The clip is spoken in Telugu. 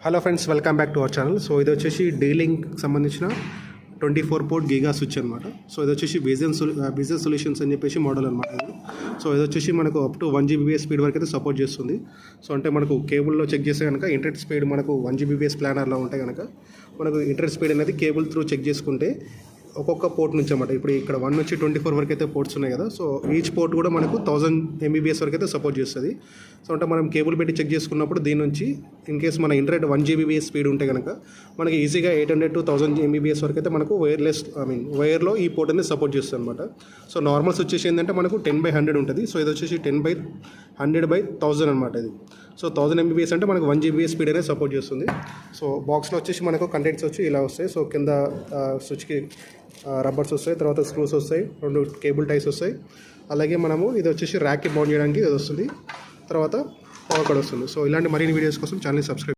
Hello friends, welcome back to our channel. So ఇది వచ్చేసి డీ-లింక్ సంబంధించిన 24 పోర్ట్ గీగా స్విచ్ అనమాట. సో ఇది వచ్చేసి బిజినెస్ సొల్యూషన్స్ అని చెప్పేసి మోడల్ అనమాట ఇది. సో ఇది వచ్చేసి మనకు అప్ టు 1 Gbps స్పీడ్ వరకు అయితే సపోర్ట్ చేస్తుంది. సో అంటే మనకు కేబుల్లో చెక్ చేస్తే కనుక ఇంటర్నెట్ స్పీడ్ మనకు 1 Gbps ప్లానర్లో ఉంటే కనుక మనకు ఇంటర్నెట్ స్పీడ్ అనేది కేబుల్ త్రూ చెక్ చేసుకుంటే ఒక్కొక్క పోర్ట్ నుంచి అన్నమాట. ఇప్పుడు ఇక్కడ 1 నుంచి 24 వరకు అయితే పోర్ట్స్ ఉన్నాయి కదా. సో ఈచ్ పోర్ట్ కూడా మనకు 1000 Mbps వరకు అయితే సపోర్ట్ చేస్తుంది. సో అంటే మనం కేబుల్ పెట్టి చెక్ చేసుకున్నప్పుడు దీని నుంచి ఇన్ కేస్ మన ఇంటర్నెట్ 1 Gbps స్పీడ్ ఉంటే కనుక మనకి ఈజీగా 800 to 1000 Mbps వరకు అయితే మనకు వైర్లో ఈ పోర్ట్ అనేది సపోర్ట్ చేస్తుంది అనమాట. సో నార్మల్స్ వచ్చేసి ఏంటంటే మనకు 10/100 ఉంటుంది. సో ఇది వచ్చేసి 10/100/1000 అనమాట ఇది. సో 1000 Mbps అంటే మనకు 1 Gbps స్పీడ్ అనేది సపోర్ట్ చేస్తుంది. సో బాక్స్లో వచ్చేసి మనకు కంటెంట్స్ వచ్చి ఇలా వస్తాయి. సో కింద స్విచ్కి రబ్బర్స్ వస్తాయి, తర్వాత స్క్రూస్ వస్తాయి, 2 కేబుల్ టైస్ వస్తాయి. అలాగే మనము ఇది వచ్చేసి ర్యాక్కి బౌండ్ చేయడానికి ఇది వస్తుంది, తర్వాత పవర్ కార్డ్ వస్తుంది. సో ఇలాంటి మరిన్ని వీడియోస్ కోసం ఛానల్ని సబ్స్క్రైబ్